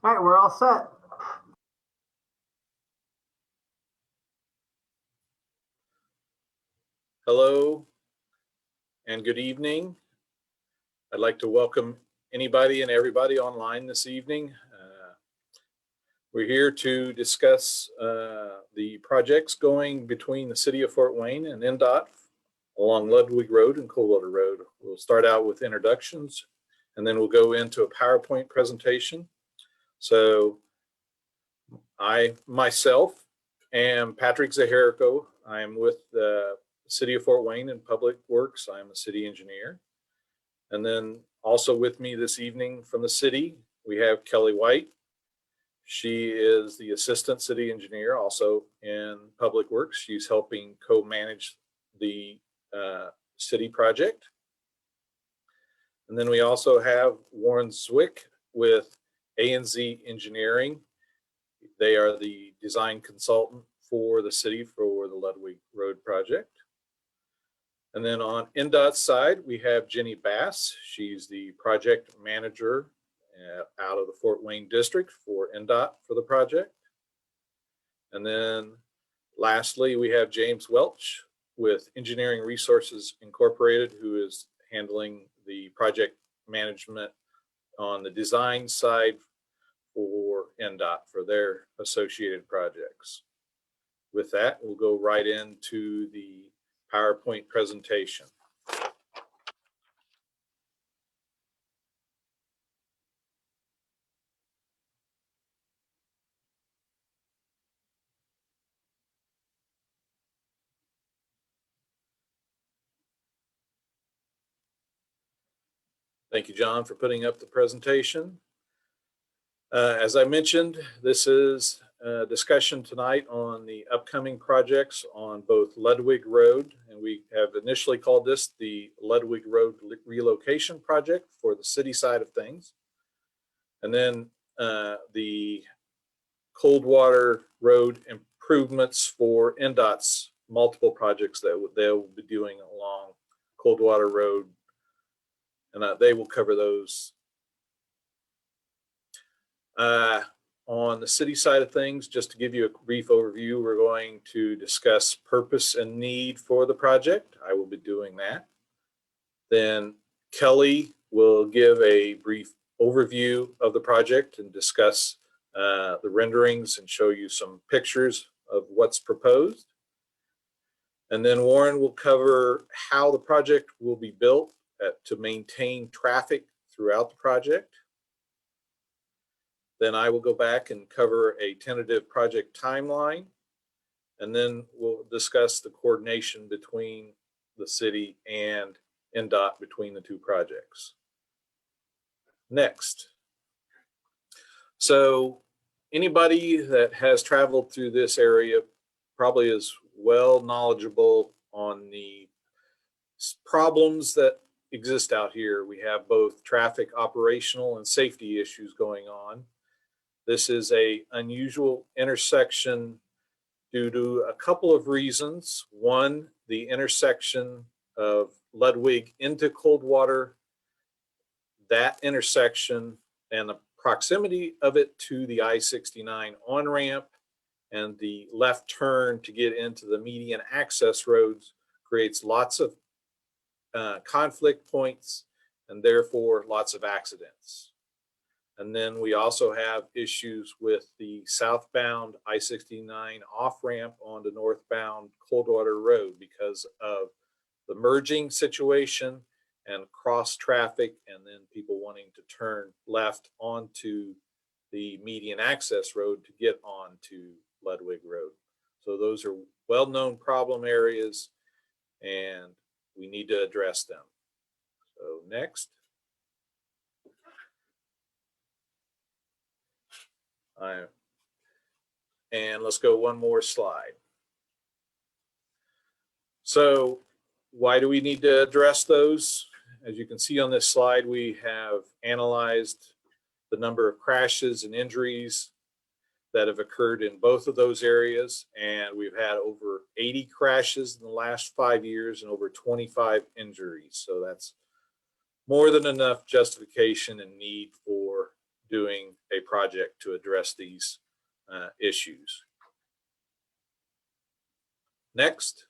All right, we're all set. Hello and good evening. I'd like to welcome anybody and everybody online this evening. We're here to discuss the projects going between the city of Fort Wayne and INDOT along Ludwig Road and Coldwater Road. We'll start out with introductions and then we'll go into a PowerPoint presentation. So I myself am Patrick Zaharico. I'm with the City of Fort Wayne in Public Works. I'm a city engineer. And then also with me this evening from the city, we have Kelly White. She is the assistant city engineer, also in Public Works. She's helping co-manage the city project. And then we also have Warren Zwick with A&Z Engineering. They are the design consultant for the city for the Ludwig Road project. And then on INDOT's side, we have Jenny Bass. She's the project manager out of the Fort Wayne district for INDOT for the project. And then lastly, we have James Welch with Engineering Resources Incorporated, who is handling the project management on the design side for INDOT for their associated projects. With that, we'll go right into the PowerPoint presentation. Thank you, John, for putting up the presentation. As I mentioned, this is a discussion tonight on the upcoming projects on both Ludwig Road, and we have initially called this the Ludwig Road Relocation Project for the city side of things. And then the Coldwater Road improvements for INDOT's multiple projects that they'll be doing along Coldwater Road, and they will cover those. On the city side of things, just to give you a brief overview, we're going to discuss purpose and need for the project. I will be doing that. Then Kelly will give a brief overview of the project and discuss the renderings and show you some pictures of what's proposed. And then Warren will cover how the project will be built to maintain traffic throughout the project. Then I will go back and cover a tentative project timeline, and then we'll discuss the coordination between the city and INDOT between the two projects. Next. So anybody that has traveled through this area probably is well knowledgeable on the problems that exist out here. We have both traffic operational and safety issues going on. This is an unusual intersection due to a couple of reasons. One, the intersection of Ludwig into Coldwater, that intersection and the proximity of it to the I-69 on-ramp and the left turn to get into the median access roads creates lots of conflict points and therefore lots of accidents. And then we also have issues with the southbound I-69 off-ramp onto northbound Coldwater Road because of the merging situation and cross traffic, and then people wanting to turn left onto the median access road to get onto Ludwig Road. So those are well-known problem areas and we need to address them. So next. And let's go one more slide. So why do we need to address those? As you can see on this slide, we have analyzed the number of crashes and injuries that have occurred in both of those areas. And we've had over 80 crashes in the last 5 years and over 25 injuries. So that's more than enough justification and need for doing a project to address these issues. Next,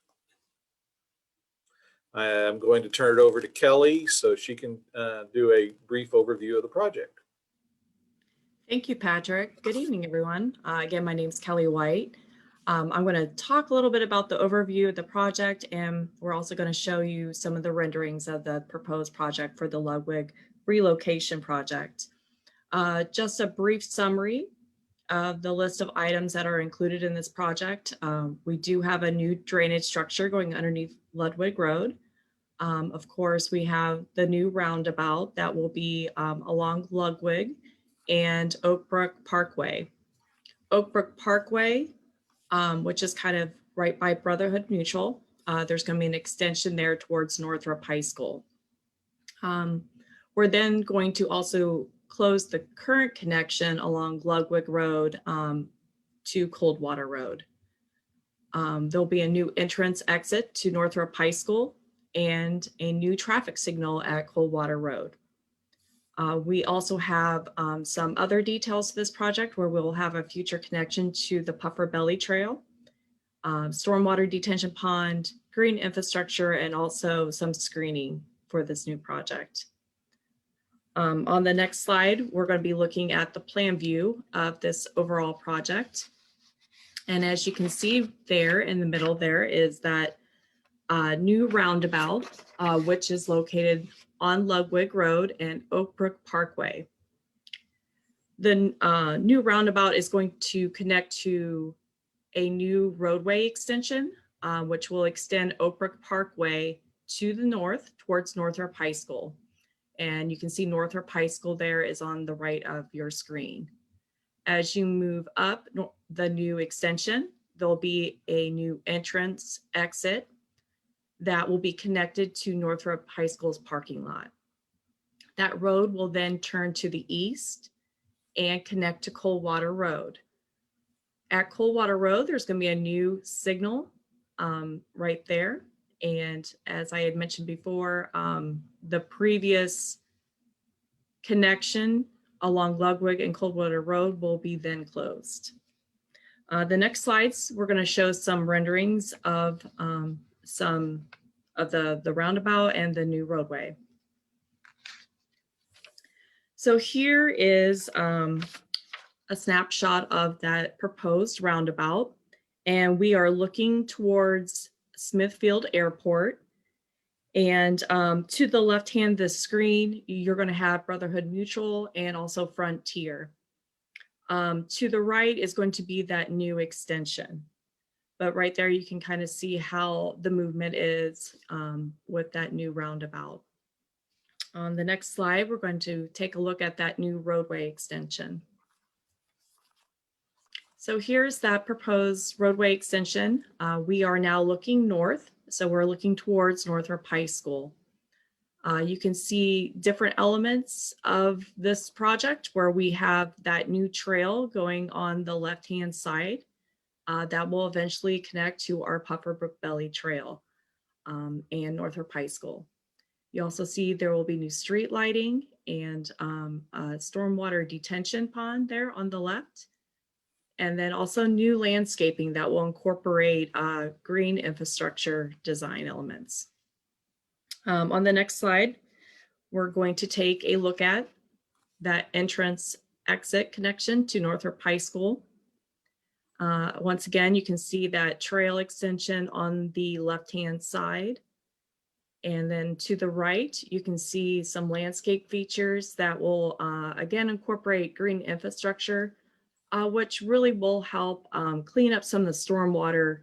I am going to turn it over to Kelly so she can do a brief overview of the project. Thank you, Patrick. Good evening, everyone. Again, my name is Kelly White. I'm going to talk a little bit about the overview of the project, and we're also going to show you some of the renderings of the proposed project for the Ludwig relocation project. Just a brief summary of the list of items that are included in this project. We do have a new drainage structure going underneath Ludwig Road. Of course, we have the new roundabout that will be along Ludwig and Oakbrook Parkway. Oakbrook Parkway, which is kind of right by Brotherhood Mutual. There's going to be an extension there towards Northrop High School. We're then going to also close the current connection along Ludwig Road to Coldwater Road. There'll be a new entrance exit to Northrop High School and a new traffic signal at Coldwater Road. We also have some other details to this project where we'll have a future connection to the Puffer Belly Trail, stormwater detention pond, green infrastructure, and also some screening for this new project. On the next slide, we're going to be looking at the plan view of this overall project. And as you can see there in the middle, there is that new roundabout, which is located on Ludwig Road and Oakbrook Parkway. The new roundabout is going to connect to a new roadway extension, which will extend Oakbrook Parkway to the north towards Northrop High School. And you can see Northrop High School there is on the right of your screen. As you move up the new extension, there'll be a new entrance exit that will be connected to Northrop High School's parking lot. That road will then turn to the east and connect to Coldwater Road. At Coldwater Road, there's going to be a new signal right there. And as I had mentioned before, the previous connection along Ludwig and Coldwater Road will be then closed. The next slides, we're going to show some renderings of some of the roundabout and the new roadway. So here is a snapshot of that proposed roundabout, and we are looking towards Smithfield Airport. And to the left hand of the screen, you're going to have Brotherhood Mutual and also Frontier. To the right is going to be that new extension. But right there, you can kind of see how the movement is with that new roundabout. On the next slide, we're going to take a look at that new roadway extension. So here's that proposed roadway extension. We are now looking north. So we're looking towards Northrop High School. You can see different elements of this project where we have that new trail going on the left-hand side. That will eventually connect to our Puffer Belly Trail and Northrop High School. You also see there will be new street lighting and a stormwater detention pond there on the left. And then also new landscaping that will incorporate green infrastructure design elements. On the next slide, we're going to take a look at that entrance exit connection to Northrop High School. Once again, you can see that trail extension on the left-hand side. And then to the right, you can see some landscape features that will, again, incorporate green infrastructure, which really will help clean up some of the stormwater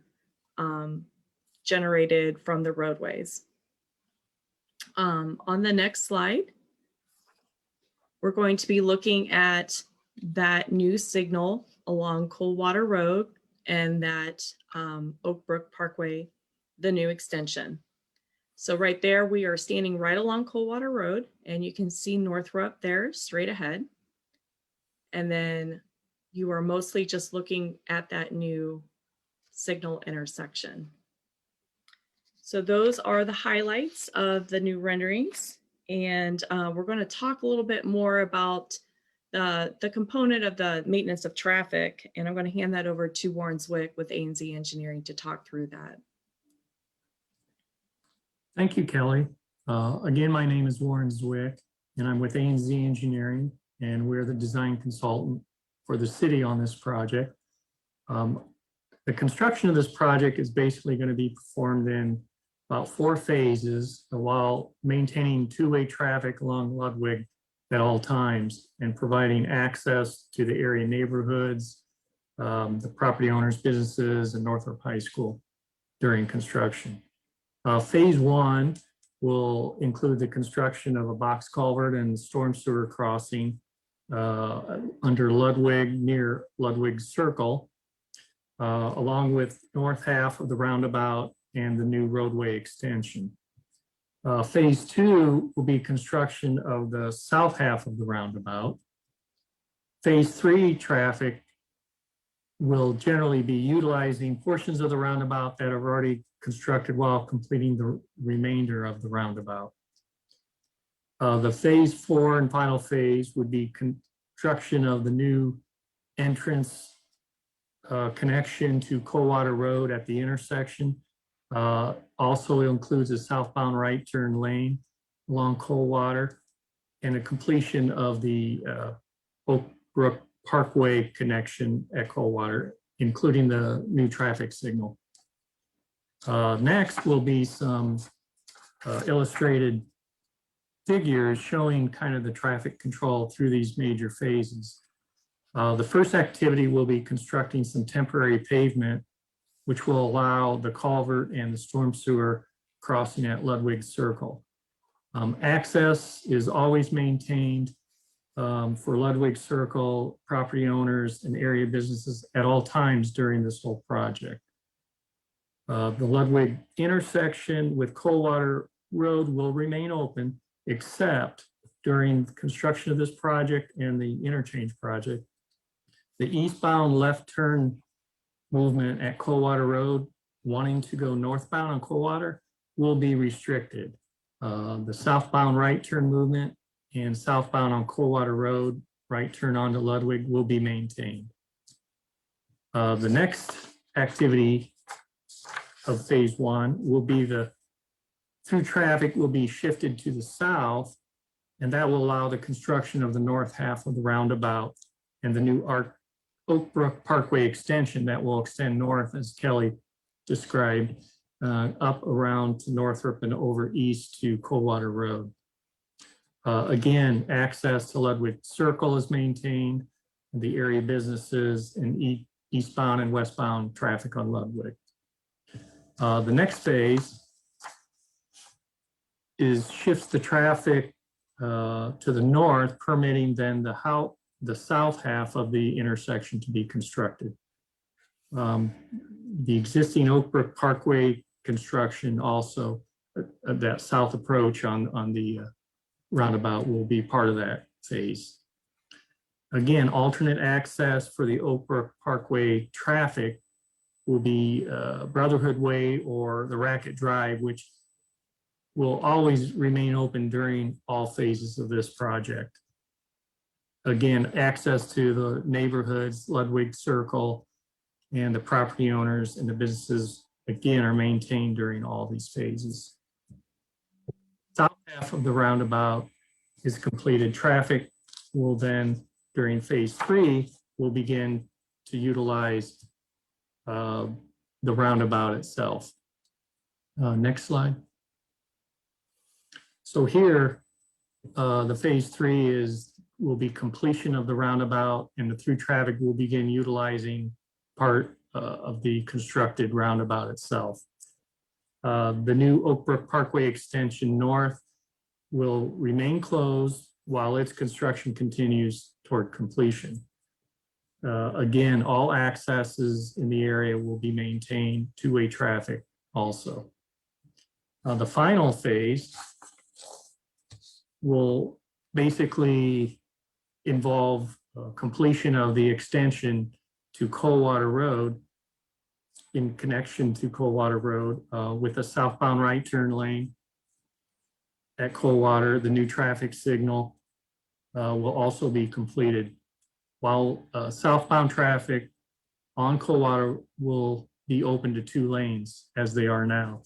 generated from the roadways. On the next slide, we're going to be looking at that new signal along Coldwater Road and that Oakbrook Parkway, the new extension. So right there, we are standing right along Coldwater Road, and you can see Northrop there straight ahead. And then you are mostly just looking at that new signal intersection. So those are the highlights of the new renderings. And we're going to talk a little bit more about the component of the maintenance of traffic, and I'm going to hand that over to Warren Zwick with A&Z Engineering to talk through that. Thank you, Kelly. Again, my name is Warren Zwick, and I'm with A&Z Engineering, and we're the design consultant for the city on this project. The construction of this project is basically going to be performed in about 4 phases while maintaining two-way traffic along Ludwig at all times and providing access to the area neighborhoods, the property owners, businesses, and Northrop High School during construction. Phase 1 will include the construction of a box culvert and storm sewer crossing under Ludwig, near Ludwig Circle, along with north half of the roundabout and the new roadway extension. Phase 2 will be construction of the south half of the roundabout. Phase 3 traffic will generally be utilizing portions of the roundabout that are already constructed while completing the remainder of the roundabout. The phase 4 and final phase would be construction of the new entrance connection to Coldwater Road at the intersection. Also includes a southbound right turn lane along Coldwater and a completion of the Oak Brook Parkway connection at Coldwater, including the new traffic signal. Next will be some illustrated figures showing kind of the traffic control through these major phases. The first activity will be constructing some temporary pavement, which will allow the culvert and the storm sewer crossing at Ludwig Circle. Access is always maintained for Ludwig Circle property owners and area businesses at all times during this whole project. The Ludwig intersection with Coldwater Road will remain open except during construction of this project and the interchange project. The eastbound left turn movement at Coldwater Road, wanting to go northbound on Coldwater, will be restricted. The southbound right turn movement and southbound on Coldwater Road, right turn onto Ludwig, will be maintained. The next activity of phase 1 will be through traffic will be shifted to the south, and that will allow the construction of the north half of the roundabout and the new Oak Brook Parkway extension that will extend north, as Kelly described, up around to Northrop and over east to Coldwater Road. Again, access to Ludwig Circle is maintained, and the area businesses and eastbound and westbound traffic on Ludwig. The next phase shifts the traffic to the north, permitting then the south half of the intersection to be constructed. The existing Oak Brook Parkway construction also, that south approach on the roundabout will be part of that phase. Again, alternate access for the Oak Brook Parkway traffic will be Brotherhood Way or the Racket Drive, which will always remain open during all phases of this project. Again, access to the neighborhoods, Ludwig Circle, and the property owners and the businesses, again, are maintained during all these phases. South half of the roundabout is completed. Traffic will then, during phase 3, will begin to utilize the roundabout itself. Next slide. So here, the phase 3 will be completion of the roundabout, and the through traffic will begin utilizing part of the constructed roundabout itself. The new Oak Brook Parkway extension north will remain closed while its construction continues toward completion. Again, all accesses in the area will be maintained, two-way traffic also. The final phase will basically involve completion of the extension to Coldwater Road in connection to Coldwater Road with a southbound right turn lane at Coldwater, the new traffic signal, will also be completed, while southbound traffic on Coldwater will be open to 2 lanes as they are now.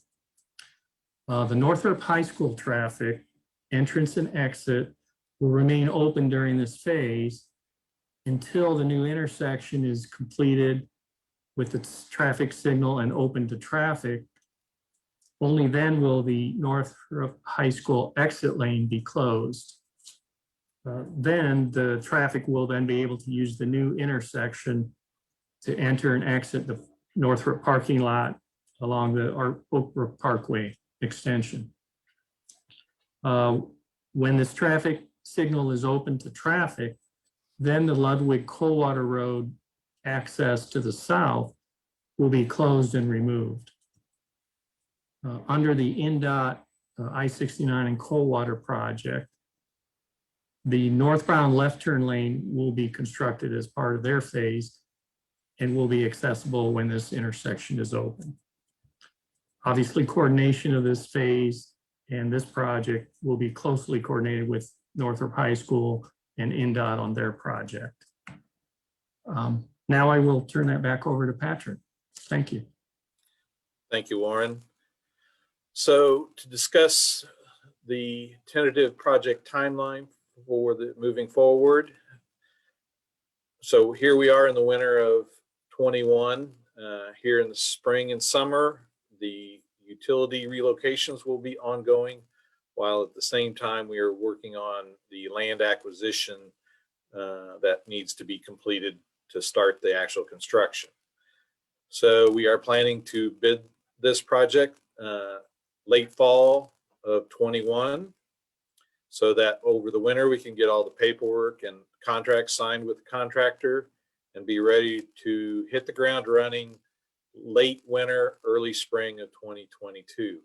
The Northrop High School traffic entrance and exit will remain open during this phase until the new intersection is completed with its traffic signal and open to traffic. Only then will the Northrop High School exit lane be closed. Then the traffic will then be able to use the new intersection to enter and exit the Northrop parking lot along the Oak Brook Parkway extension. When this traffic signal is open to traffic, then the Ludwig Coldwater Road access to the south will be closed and removed. Under the INDOT I-69 and Coldwater project, the northbound left turn lane will be constructed as part of their phase and will be accessible when this intersection is open. Obviously, coordination of this phase and this project will be closely coordinated with Northrop High School and INDOT on their project. Now I will turn that back over to Patrick. Thank you. Thank you, Warren. So to discuss the tentative project timeline for the moving forward. So here we are in the winter of 21. Here in the spring and summer, the utility relocations will be ongoing, while at the same time we are working on the land acquisition that needs to be completed to start the actual construction. So we are planning to bid this project late fall of 21, so that over the winter we can get all the paperwork and contracts signed with the contractor and be ready to hit the ground running late winter, early spring of 2022.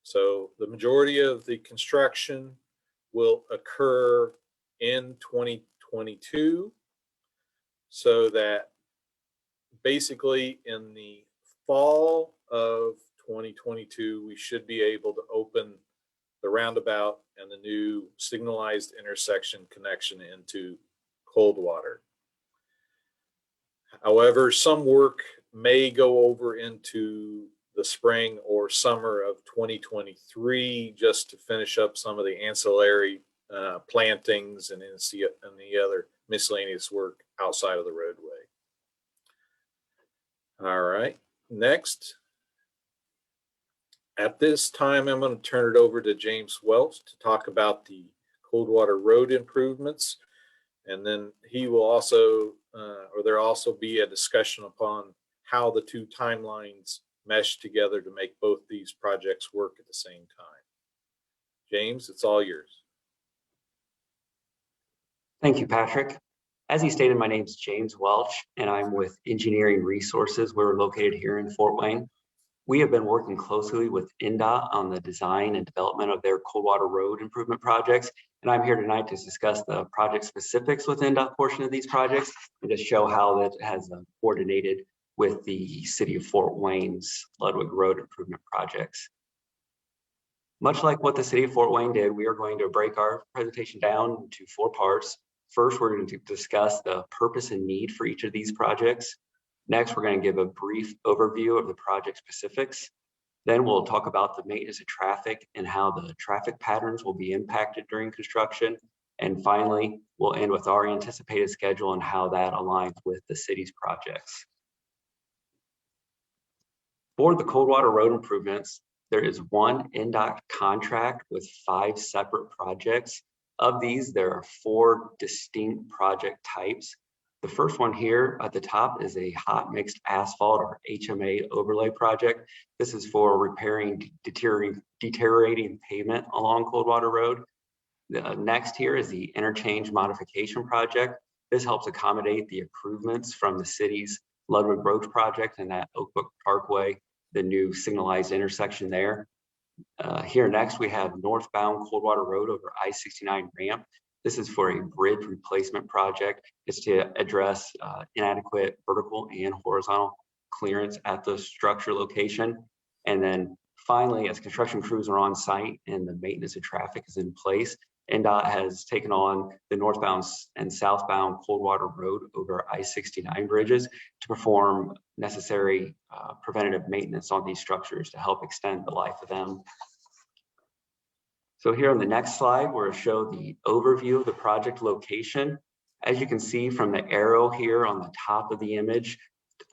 So the majority of the construction will occur in 2022, so that basically in the fall of 2022, we should be able to open the roundabout and the new signalized intersection connection into Coldwater. However, some work may go over into the spring or summer of 2023 just to finish up some of the ancillary plantings and the other miscellaneous work outside of the roadway. All right, next. At this time, I'm going to turn it over to James Welch to talk about the Coldwater Road improvements. And then he will also, or there'll also be a discussion upon how the two timelines mesh together to make both these projects work at the same time. James, it's all yours. Thank you, Patrick. As he stated, my name is James Welch, and I'm with Engineering Resources. We're located here in Fort Wayne. We have been working closely with INDOT on the design and development of their Coldwater Road improvement projects. And I'm here tonight to discuss the project specifics with INDOT portion of these projects and to show how that has coordinated with the City of Fort Wayne's Ludwig Road improvement projects. Much like what the City of Fort Wayne did, we are going to break our presentation down into 4 parts. First, we're going to discuss the purpose and need for each of these projects. Next, we're going to give a brief overview of the project specifics. Then we'll talk about the maintenance of traffic and how the traffic patterns will be impacted during construction. And finally, we'll end with our anticipated schedule and how that aligns with the city's projects. For the Coldwater Road improvements, there is one INDOT contract with 5 separate projects. Of these, there are 4 distinct project types. The first one here at the top is a hot mixed asphalt or HMA overlay project. This is for repairing deteriorating pavement along Coldwater Road. The next here is the interchange modification project. This helps accommodate the improvements from the city's Ludwig Road project and that Oak Brook Parkway, the new signalized intersection there. Here next, we have northbound Coldwater Road over I-69 ramp. This is for a bridge replacement project. It's to address inadequate vertical and horizontal clearance at the structure location. And then finally, as construction crews are on site and the maintenance of traffic is in place, INDOT has taken on the northbound and southbound Coldwater Road over I-69 bridges to perform necessary preventative maintenance on these structures to help extend the life of them. So here on the next slide, we'll show the overview of the project location. As you can see from the arrow here on the top of the image,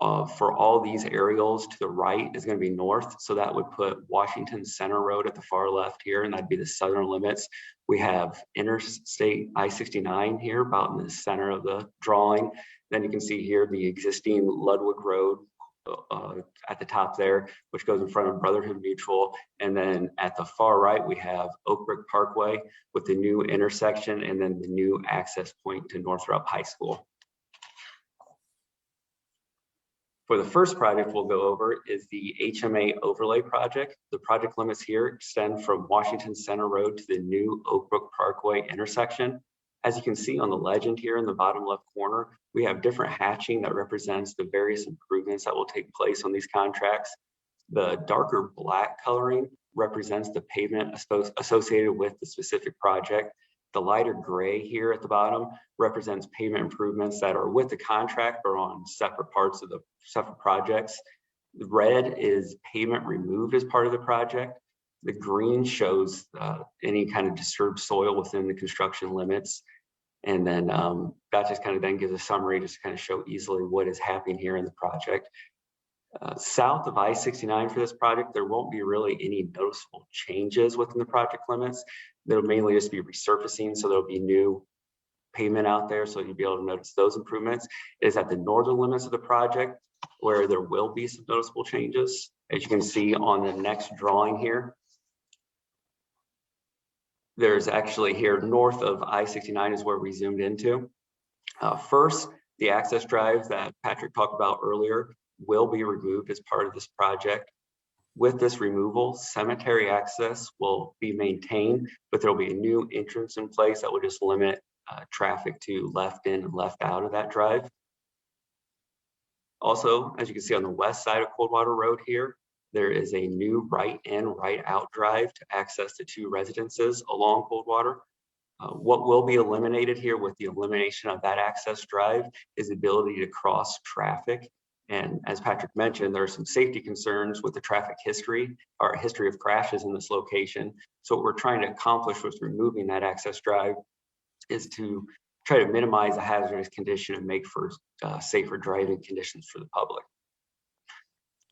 for all these aerials to the right is going to be north. So that would put Washington Center Road at the far left here, and that'd be the southern limits. We have Interstate I-69 here about in the center of the drawing. Then you can see here the existing Ludwig Road at the top there, which goes in front of Brotherhood Mutual. And then at the far right, we have Oak Brook Parkway with the new intersection and then the new access point to Northrop High School. For the first project we'll go over is the HMA overlay project. The project limits here extend from Washington Center Road to the new Oak Brook Parkway intersection. As you can see on the legend here in the bottom left corner, we have different hatching that represents the various improvements that will take place on these contracts. The darker black coloring represents the pavement associated with the specific project. The lighter gray here at the bottom represents pavement improvements that are with the contract or on separate parts of the separate projects. The red is pavement removed as part of the project. The green shows any kind of disturbed soil within the construction limits. And then that just kind of then gives a summary just to kind of show easily what is happening here in the project. South of I-69 for this project, there won't be really any noticeable changes within the project limits. There'll mainly just be resurfacing, so there'll be new pavement out there, so you'll be able to notice those improvements. It is at the northern limits of the project where there will be some noticeable changes. As you can see on the next drawing here, there's actually here north of I-69 is where we zoomed into. First, the access drive that Patrick talked about earlier will be removed as part of this project. With this removal, cemetery access will be maintained, but there'll be a new entrance in place that will just limit traffic to left in and left out of that drive. Also, as you can see on the west side of Coldwater Road here, there is a new right in, right out drive to access the two residences along Coldwater. What will be eliminated here with the elimination of that access drive is the ability to cross traffic. And as Patrick mentioned, there are some safety concerns with the traffic history or history of crashes in this location. So what we're trying to accomplish with removing that access drive is to try to minimize the hazardous condition and make for safer driving conditions for the public.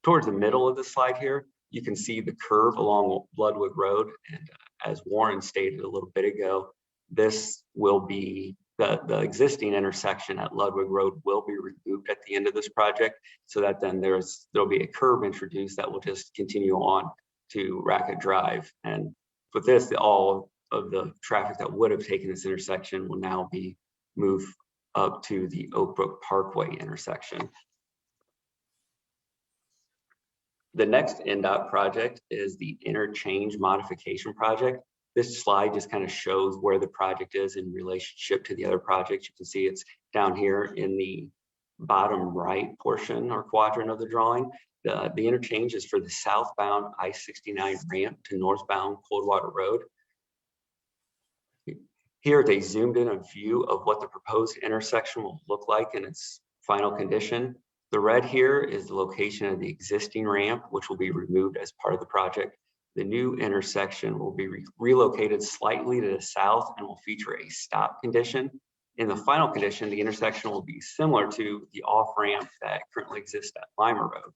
Towards the middle of the slide here, you can see the curve along Ludwig Road. And as Warren stated a little bit ago, this will be the existing intersection at Ludwig Road will be removed at the end of this project, so that then there'll be a curve introduced that will just continue on to Racket Drive. And with this, all of the traffic that would have taken this intersection will now be moved up to the Oak Brook Parkway intersection. The next INDOT project is the interchange modification project. This slide just kind of shows where the project is in relationship to the other projects. You can see it's down here in the bottom right portion or quadrant of the drawing. The interchange is for the southbound I-69 ramp to northbound Coldwater Road. Here they zoomed in a view of what the proposed intersection will look like in its final condition. The red here is the location of the existing ramp, which will be removed as part of the project. The new intersection will be relocated slightly to the south and will feature a stop condition. In the final condition, the intersection will be similar to the off-ramp that currently exists at Lima Road.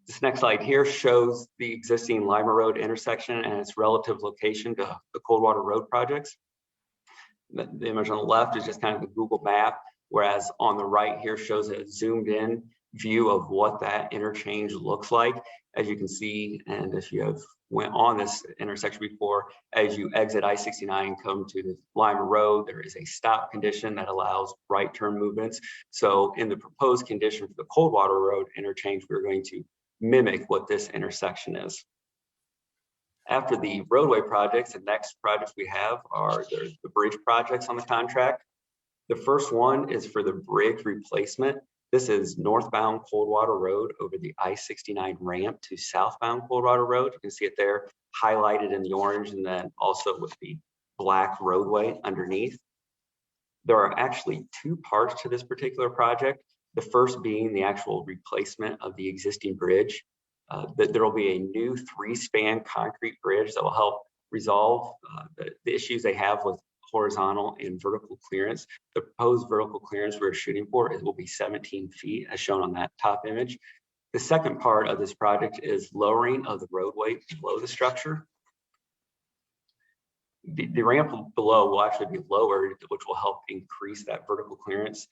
This next slide here shows the existing Lima Road intersection and its relative location to the Coldwater Road projects. The image on the left is just kind of the Google map, whereas on the right here shows a zoomed in view of what that interchange looks like. As you can see, and if you have went on this intersection before, as you exit I-69 and come to the Lima Road, there is a stop condition that allows right turn movements. So in the proposed condition for the Coldwater Road interchange, we're going to mimic what this intersection is. After the roadway projects, the next projects we have are the bridge projects on the contract. The first one is for the bridge replacement. This is northbound Coldwater Road over the I-69 ramp to southbound Coldwater Road. You can see it there highlighted in the orange and then also with the black roadway underneath. There are actually two parts to this particular project. The first being the actual replacement of the existing bridge. There will be a new 3-span concrete bridge that will help resolve the issues they have with horizontal and vertical clearance. The proposed vertical clearance we're shooting for will be 17 feet as shown on that top image. The second part of this project is lowering of the roadway below the structure. The ramp below will actually be lowered, which will help increase that vertical clearance.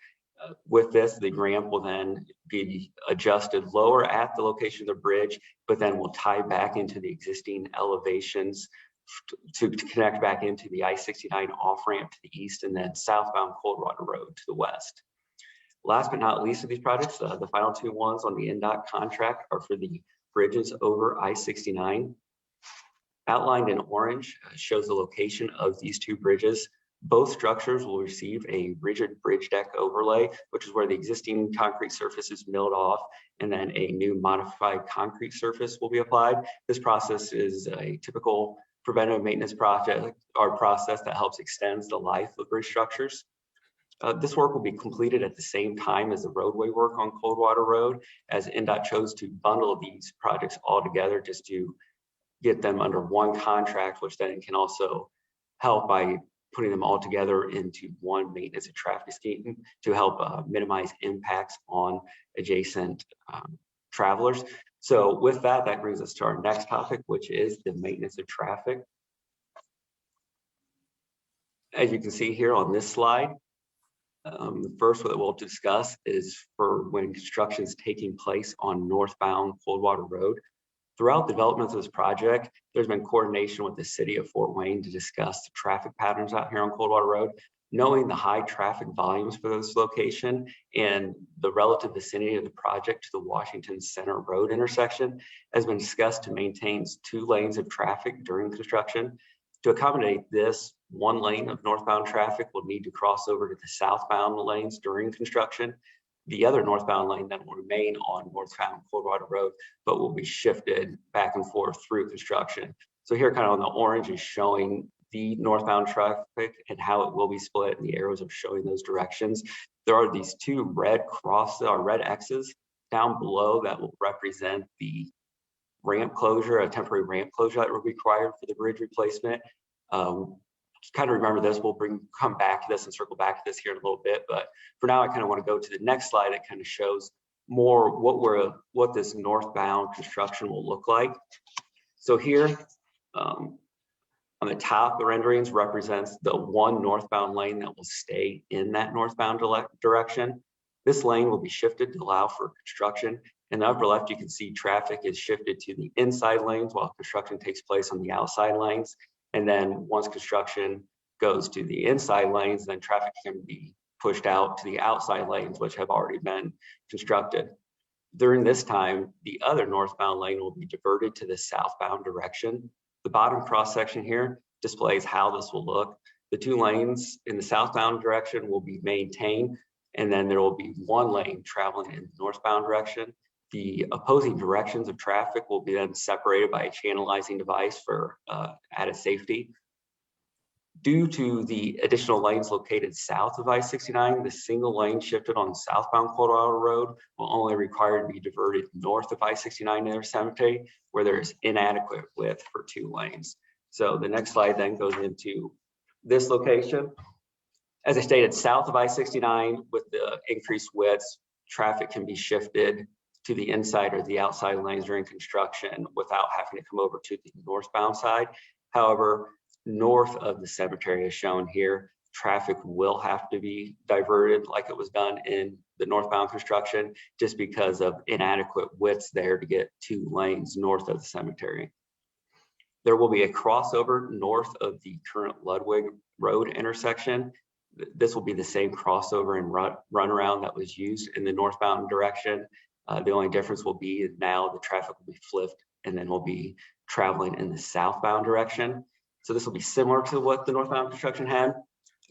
With this, the ramp will then be adjusted lower at the location of the bridge, but then will tie back into the existing elevations to connect back into the I-69 off-ramp to the east and then southbound Coldwater Road to the west. Last but not least of these projects, the final two ones on the INDOT contract are for the bridges over I-69. Outlined in orange shows the location of these two bridges. Both structures will receive a rigid bridge deck overlay, which is where the existing concrete surface is milled off, and then a new modified concrete surface will be applied. This process is a typical preventive maintenance project or process that helps extend the life of bridge structures. This work will be completed at the same time as the roadway work on Coldwater Road, as INDOT chose to bundle these projects all together just to get them under one contract, which then can also help by putting them all together into one maintenance and traffic scheme to help minimize impacts on adjacent travelers. So with that, that brings us to our next topic, which is the maintenance of traffic. As you can see here on this slide, the first one that we'll discuss is for when construction is taking place on northbound Coldwater Road. Throughout the development of this project, there's been coordination with the city of Fort Wayne to discuss the traffic patterns out here on Coldwater Road. Knowing the high traffic volumes for this location and the relative vicinity of the project to the Washington Center Road intersection has been discussed to maintain 2 lanes of traffic during construction. To accommodate this, 1 lane of northbound traffic will need to cross over to the southbound lanes during construction. The other northbound lane then will remain on northbound Coldwater Road, but will be shifted back and forth through construction. So here kind of on the orange is showing the northbound traffic and how it will be split, and the arrows are showing those directions. There are these 2 red crosses or red X's down below that will represent the ramp closure, a temporary ramp closure that will be required for the bridge replacement. Kind of remember this, we'll come back to this and circle back to this here in a little bit, but for now I kind of want to go to the next slide that kind of shows more what this northbound construction will look like. So here on the top, the renderings represents the 1 northbound lane that will stay in that northbound direction. This lane will be shifted to allow for construction. In the upper left, you can see traffic is shifted to the inside lanes while construction takes place on the outside lanes. And then once construction goes to the inside lanes, then traffic can be pushed out to the outside lanes, which have already been constructed. During this time, the other northbound lane will be diverted to the southbound direction. The bottom cross section here displays how this will look. The 2 lanes in the southbound direction will be maintained, and then there will be 1 lane traveling in the northbound direction. The opposing directions of traffic will be then separated by a channelizing device for added safety. Due to the additional lanes located south of I-69, the single lane shifted on southbound Coldwater Road will only require to be diverted north of I-69 near Cemetery, where there's inadequate width for 2 lanes. So the next slide then goes into this location. As I stated, south of I-69 with the increased widths, traffic can be shifted to the inside or the outside lanes during construction without having to come over to the northbound side. However, north of the cemetery as shown here, traffic will have to be diverted like it was done in the northbound construction just because of inadequate widths there to get 2 lanes north of the cemetery. There will be a crossover north of the current Ludwig Road intersection. This will be the same crossover and runaround that was used in the northbound direction. The only difference will be now the traffic will be flipped and then will be traveling in the southbound direction. So this will be similar to what the northbound construction had.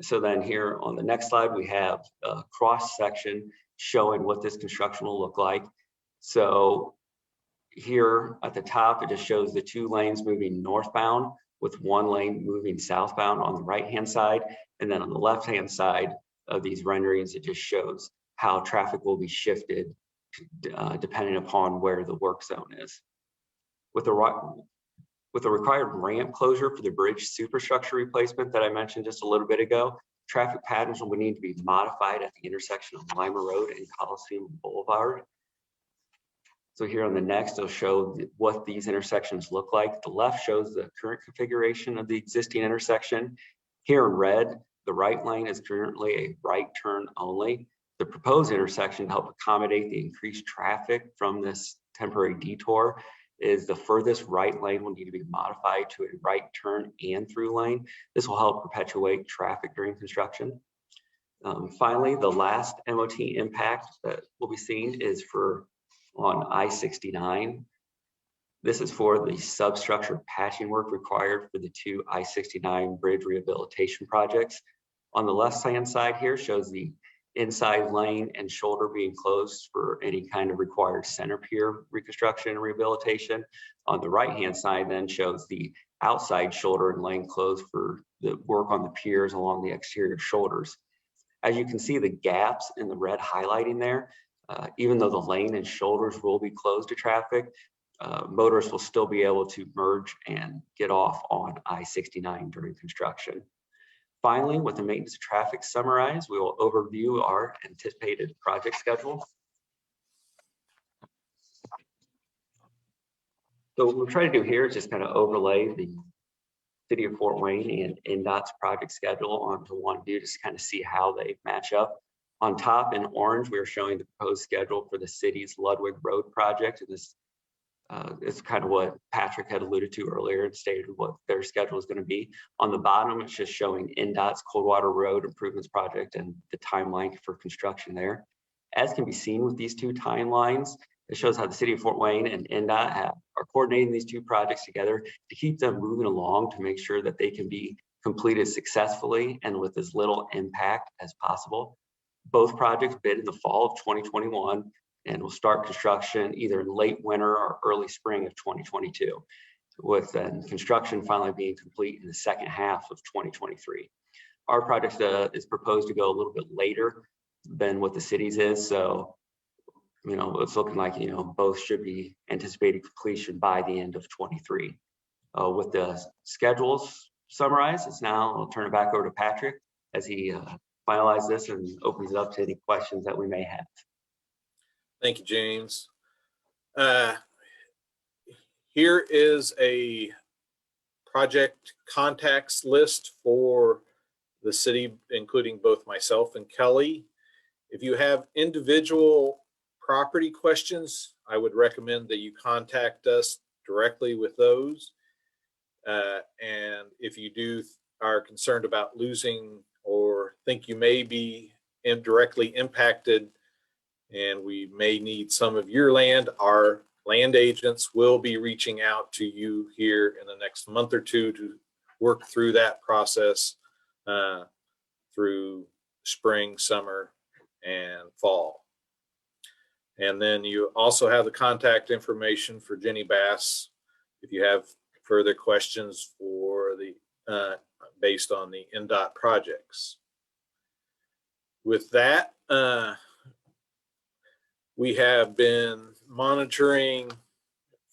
So then here on the next slide, we have a cross section showing what this construction will look like. So here at the top, it just shows the 2 lanes moving northbound with 1 lane moving southbound on the right-hand side. And then on the left-hand side of these renderings, it just shows how traffic will be shifted depending upon where the work zone is. With the required ramp closure for the bridge superstructure replacement that I mentioned just a little bit ago, traffic patterns will need to be modified at the intersection of Lima Road and Coliseum Boulevard. So here on the next, it'll show what these intersections look like. The left shows the current configuration of the existing intersection. Here in red, the right lane is currently a right turn only. The proposed intersection to help accommodate the increased traffic from this temporary detour is the furthest right lane will need to be modified to a right turn and through lane. This will help perpetuate traffic during construction. Finally, the last MOT impact that will be seen is on I-69. This is for the substructure patching work required for the 2 I-69 bridge rehabilitation projects. On the left-hand side here shows the inside lane and shoulder being closed for any kind of required center pier reconstruction and rehabilitation. On the right-hand side then shows the outside shoulder and lane closed for the work on the piers along the exterior shoulders. As you can see, the gaps in the red highlighting there, even though the lane and shoulders will be closed to traffic, motorists will still be able to merge and get off on I-69 during construction. Finally, with the maintenance of traffic summarized, we will overview our anticipated project schedule. So what we'll try to do here is just kind of overlay the City of Fort Wayne and INDOT's project schedule onto one view, just kind of see how they match up. On top in orange, we are showing the proposed schedule for the city's Ludwig Road project. And this is kind of what Patrick had alluded to earlier and stated what their schedule is going to be. On the bottom, it's just showing INDOT's Coldwater Road Improvements Project and the timeline for construction there. As can be seen with these 2 timelines, it shows how the City of Fort Wayne and INDOT are coordinating these 2 projects together to keep them moving along to make sure that they can be completed successfully and with as little impact as possible. Both projects bid in the fall of 2021 and will start construction either in late winter or early spring of 2022, with construction finally being complete in the second half of 2023. Our project is proposed to go a little bit later than what the city's is, so it's looking like both should be anticipated completion by the end of 23. With the schedules summarized, I'll turn it back over to Patrick as he finalizes this and opens it up to any questions that we may have. Thank you, James. Here is a project contacts list for the city, including both myself and Kelly. If you have individual property questions, I would recommend that you contact us directly with those. And if you are concerned about losing or think you may be indirectly impacted and we may need some of your land, our land agents will be reaching out to you here in the next month or 2 to work through that process through spring, summer, and fall. And then you also have the contact information for Jenny Bass if you have further questions for the based on the INDOT projects. With that, we have been monitoring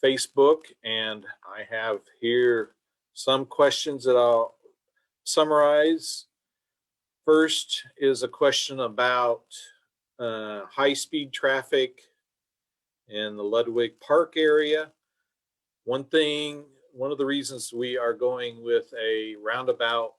Facebook, and I have here some questions that I'll summarize. First is a question about high-speed traffic in the Ludwig Park area. One of the reasons we are going with a roundabout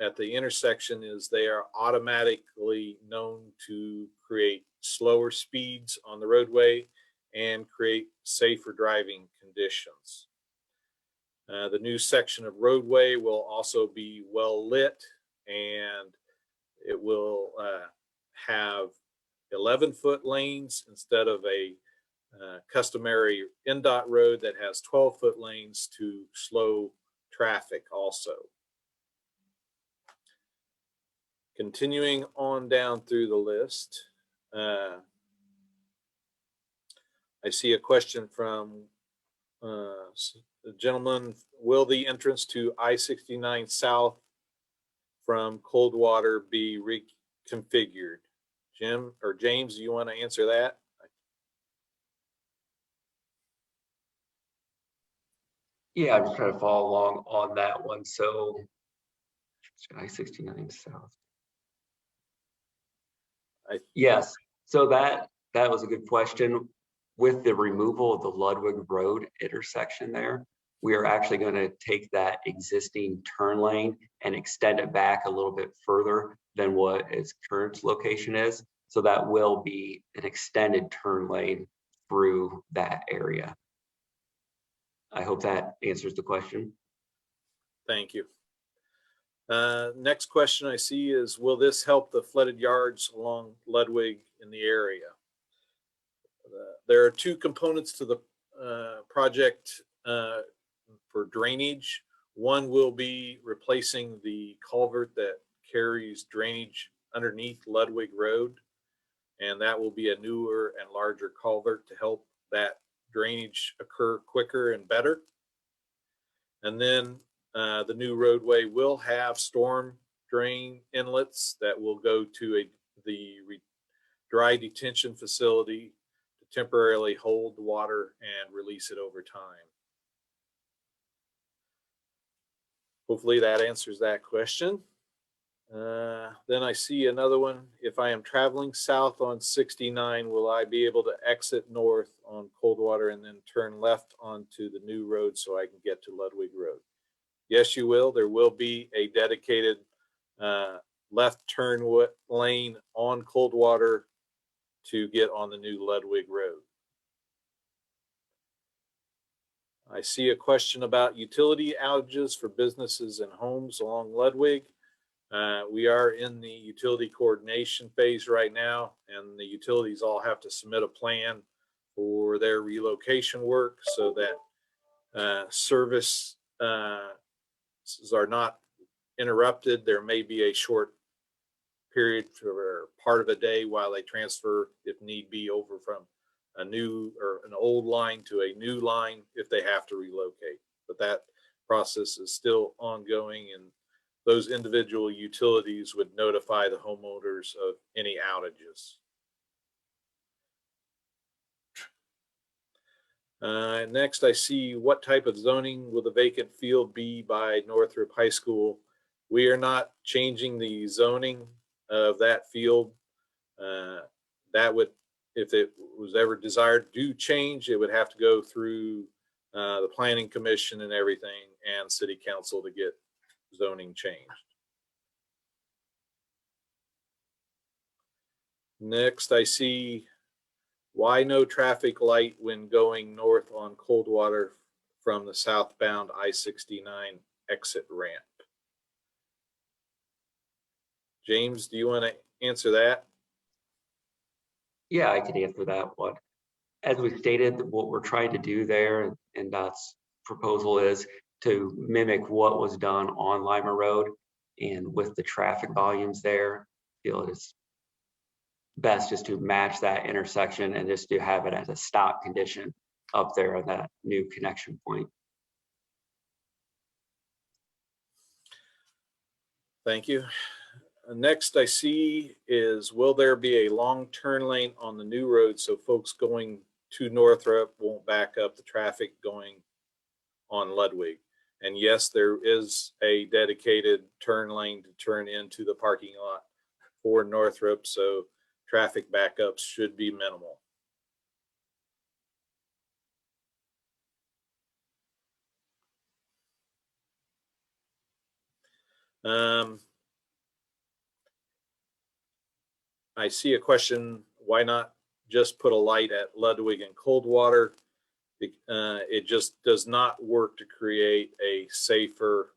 at the intersection is they are automatically known to create slower speeds on the roadway and create safer driving conditions. The new section of roadway will also be well lit, and it will have 11-foot lanes instead of a customary INDOT road that has 12-foot lanes to slow traffic also. Continuing on down through the list, I see a question from the gentleman, will the entrance to I-69 South from Coldwater be reconfigured? Jim or James, do you want to answer that? Yeah, I'm just trying to follow along on that one. So I-69 South. Yes, so that was a good question. With the removal of the Ludwig Road intersection there, we are actually going to take that existing turn lane and extend it back a little bit further than what its current location is. So that will be an extended turn lane through that area. I hope that answers the question. Thank you. Next question I see is, will this help the flooded yards along Ludwig in the area? There are two components to the project for drainage. One will be replacing the culvert that carries drainage underneath Ludwig Road, and that will be a newer and larger culvert to help that drainage occur quicker and better. And then the new roadway will have storm drain inlets that will go to the dry detention facility to temporarily hold the water and release it over time. Hopefully that answers that question. Then I see another one. If I am traveling south on 69, will I be able to exit north on Coldwater and then turn left onto the new road so I can get to Ludwig Road? Yes, you will. There will be a dedicated left turn lane on Coldwater to get on the new Ludwig Road. I see a question about utility outages for businesses and homes along Ludwig. We are in the utility coordination phase right now, and the utilities all have to submit a plan for their relocation work so that service are not interrupted. There may be a short period for part of a day while they transfer, if need be, over from a new or an old line to a new line if they have to relocate. But that process is still ongoing, and those individual utilities would notify the homeowners of any outages. Next, I see, what type of zoning will the vacant field be by Northrop High School? We are not changing the zoning of that field. That would, if it was ever desired to change, it would have to go through the Planning Commission and everything and City Council to get zoning changed. Next, I see, why no traffic light when going north on Coldwater from the southbound I-69 exit ramp? James, do you want to answer that? Yeah, I can answer that one. As we stated, what we're trying to do there, and that's proposal is to mimic what was done on Lima Road, and with the traffic volumes there, I feel it's best just to match that intersection and just to have it as a stop condition up there on that new connection point. Thank you. Next I see is, will there be a long turn lane on the new road so folks going to Northrop won't back up the traffic going on Ludwig? And yes, there is a dedicated turn lane to turn into the parking lot for Northrop, so traffic backups should be minimal. I see a question, why not just put a light at Ludwig and Coldwater? It just does not work to create a safer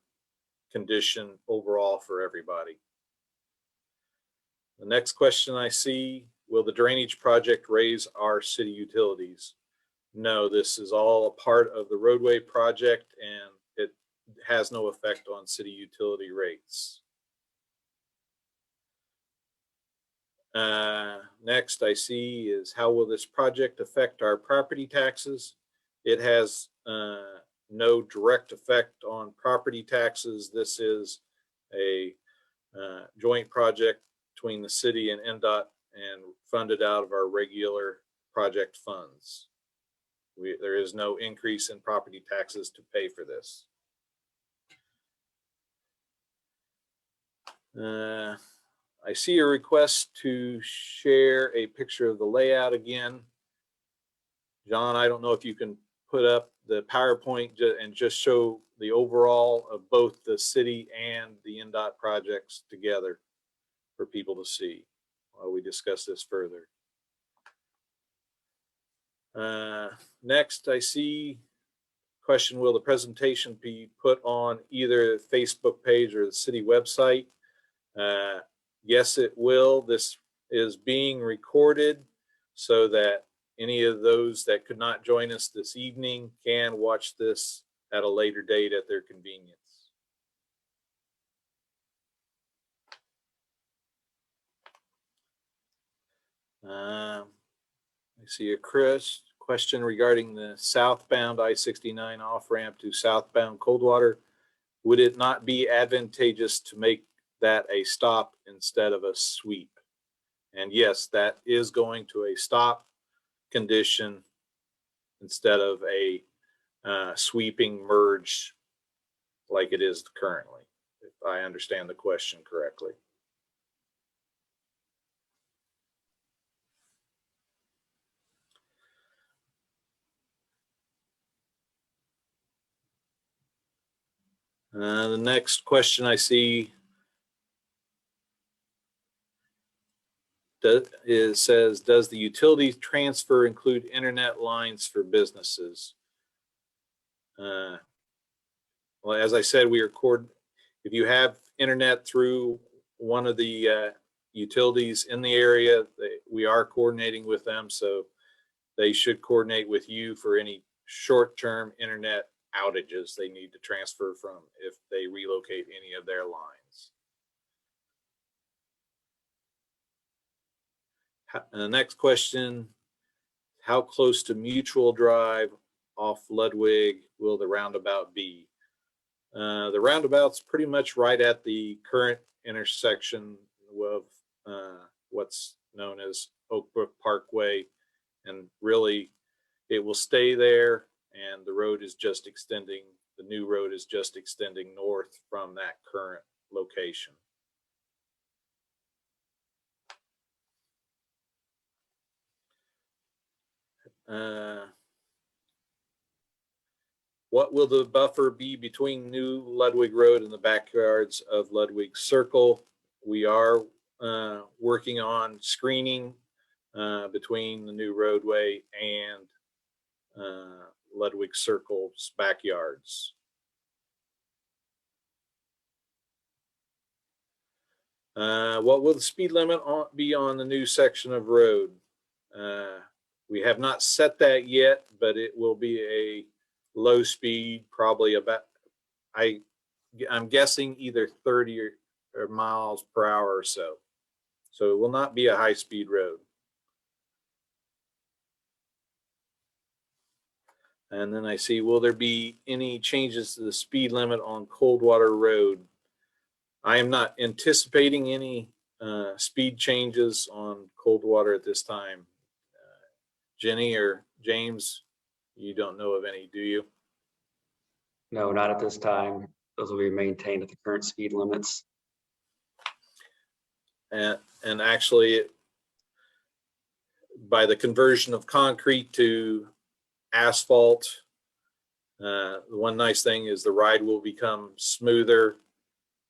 condition overall for everybody. The next question I see, will the drainage project raise our city utilities? No, this is all a part of the roadway project, and it has no effect on city utility rates. Next I see is how will this project affect our property taxes? It has no direct effect on property taxes. This is a joint project between the city and INDOT and funded out of our regular project funds. There is no increase in property taxes to pay for this. I see a request to share a picture of the layout again. John, I don't know if you can put up the PowerPoint and just show the overall of both the city and the INDOT projects together for people to see while we discuss this further. Next, I see question, will the presentation be put on either the Facebook page or the city website? Yes, it will. This is being recorded so that any of those that could not join us this evening can watch this at a later date at their convenience. I see a question regarding the southbound I-69 off-ramp to southbound Coldwater. Would it not be advantageous to make that a stop instead of a sweep? And yes, that is going to a stop condition instead of a sweeping merge like it is currently, if I understand the question correctly. The next question I see says, does the utility transfer include internet lines for businesses? Well, as I said, if you have internet through one of the utilities in the area, we are coordinating with them, so they should coordinate with you for any short-term internet outages they need to transfer from if they relocate any of their lines. The next question, how close to Mutual Drive off Ludwig will the roundabout be? The roundabout's pretty much right at the current intersection of what's known as Oak Brook Parkway, and really it will stay there, and the road is just extending, the new road is just extending north from that current location. What will the buffer be between new Ludwig Road and the backyards of Ludwig Circle? We are working on screening between the new roadway and Ludwig Circle's backyards. What will the speed limit be on the new section of road? We have not set that yet, but it will be a low speed, probably about, I'm guessing either 30 or miles per hour or so. So it will not be a high speed road. And then I see, will there be any changes to the speed limit on Coldwater Road? I am not anticipating any speed changes on Coldwater at this time. Jenny or James, you don't know of any, do you? No, not at this time. Those will be maintained at the current speed limits. And actually, by the conversion of concrete to asphalt, the one nice thing is the ride will become smoother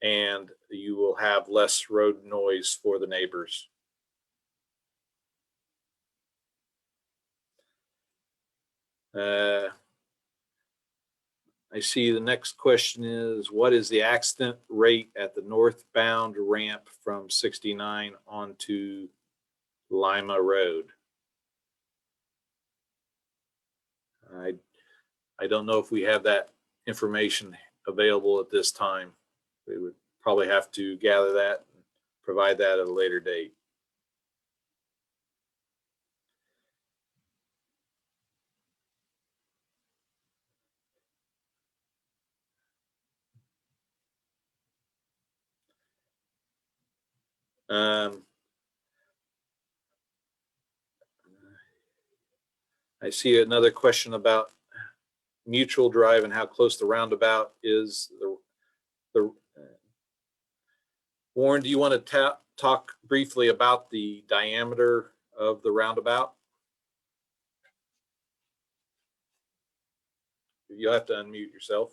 and you will have less road noise for the neighbors. I see the next question is, what is the accident rate at the northbound ramp from 69 onto Lima Road? I don't know if we have that information available at this time. We would probably have to gather that and provide that at a later date. I see another question about Mutual Drive and how close the roundabout is. Warren, do you want to talk briefly about the diameter of the roundabout? You'll have to unmute yourself.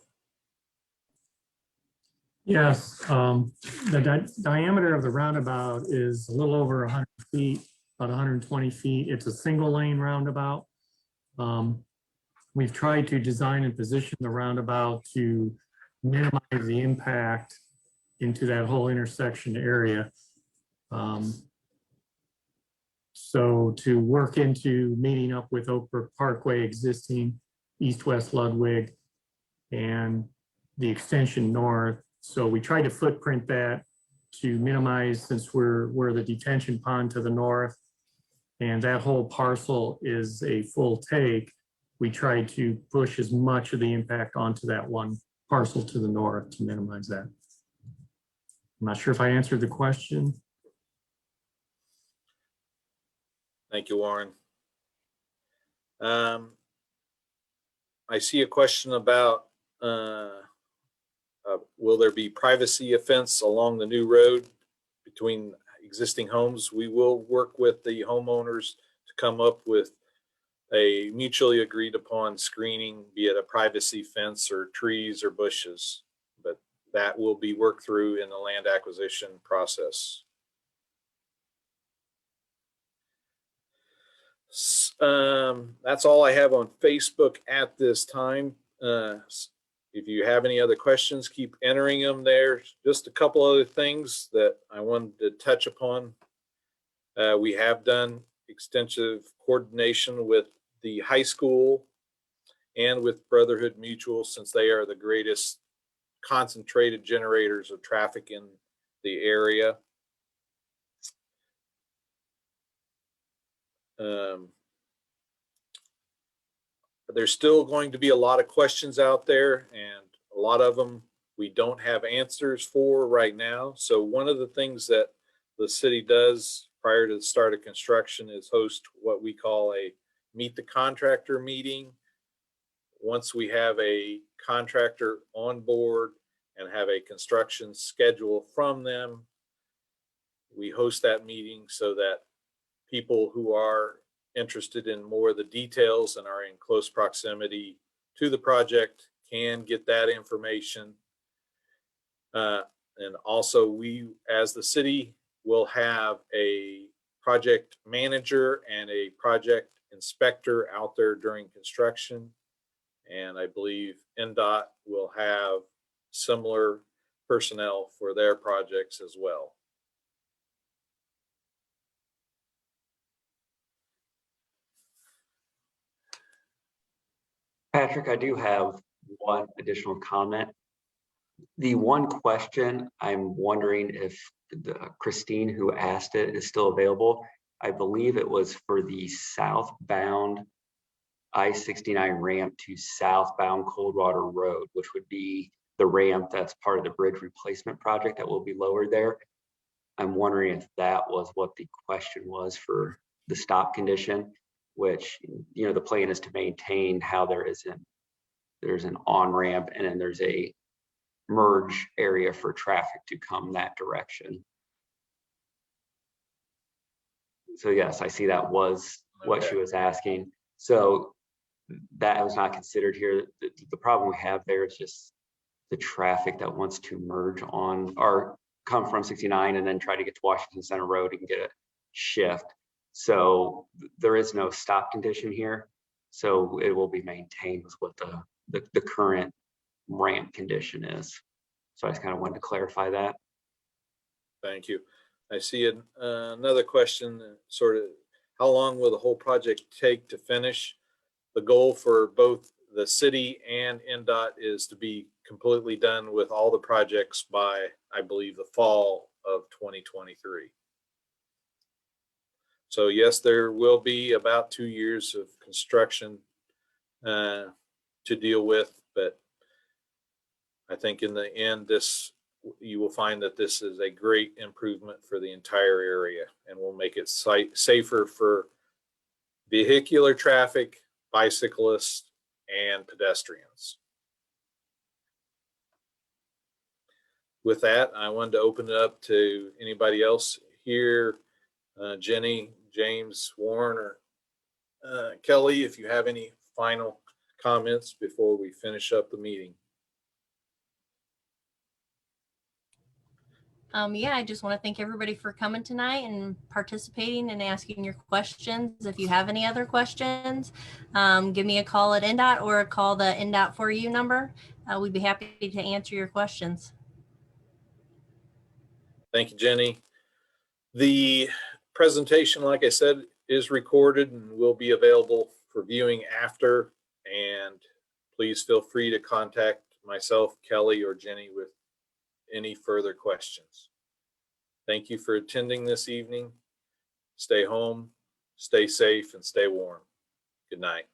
Yes, the diameter of the roundabout is a little over 100 feet, about 120 feet. It's a single lane roundabout. We've tried to design and position the roundabout to minimize the impact into that whole intersection area. So to work into meeting up with Oak Brook Parkway existing, east-west Ludwig, and the extension north. So we tried to footprint that to minimize, since we're the detention pond to the north, and that whole parcel is a full take. We tried to push as much of the impact onto that one parcel to the north to minimize that. I'm not sure if I answered the question. Thank you, Warren. I see a question about will there be privacy fence along the new road between existing homes? We will work with the homeowners to come up with a mutually agreed upon screening, be it a privacy fence or trees or bushes, but that will be worked through in the land acquisition process. That's all I have on Facebook at this time. If you have any other questions, keep entering them there. Just a couple other things that I wanted to touch upon. We have done extensive coordination with the high school and with Brotherhood Mutual, since they are the greatest concentrated generators of traffic in the area. There's still going to be a lot of questions out there, and a lot of them we don't have answers for right now. So one of the things that the city does prior to the start of construction is host what we call a meet the contractor meeting. Once we have a contractor on board and have a construction schedule from them, we host that meeting so that people who are interested in more of the details and are in close proximity to the project can get that information. And also we, as the city, will have a project manager and a project inspector out there during construction. And I believe INDOT will have similar personnel for their projects as well. Patrick, I do have one additional comment. The one question, I'm wondering if Christine, who asked it, is still available. I believe it was for the southbound I-69 ramp to southbound Coldwater Road, which would be the ramp that's part of the bridge replacement project that will be lowered there. I'm wondering if that was what the question was for the stop condition, which, you know, the plan is to maintain how there's an on-ramp and then there's a merge area for traffic to come that direction. So yes, I see that was what she was asking. So that was not considered here. The problem we have there is just the traffic that wants to merge on or come from 69 and then try to get to Washington Center Road and get a shift. So there is no stop condition here. So it will be maintained with what the current ramp condition is. So I just kind of wanted to clarify that. Thank you. I see another question, sort of, how long will the whole project take to finish? The goal for both the city and INDOT is to be completely done with all the projects by, I believe, the fall of 2023. So yes, there will be about 2 years of construction to deal with, but I think in the end, this you will find that this is a great improvement for the entire area and will make it safer for vehicular traffic, bicyclists, and pedestrians. With that, I wanted to open it up to anybody else here, Jenny, James, Warren, or Kelly, if you have any final comments before we finish up the meeting. Yeah, I just want to thank everybody for coming tonight and participating and asking your questions. If you have any other questions, give me a call at INDOT or call the INDOT for you number. We'd be happy to answer your questions. Thank you, Jenny. The presentation, like I said, is recorded and will be available for viewing after. And please feel free to contact myself, Kelly, or Jenny with any further questions. Thank you for attending this evening. Stay home, stay safe, and stay warm. Good night.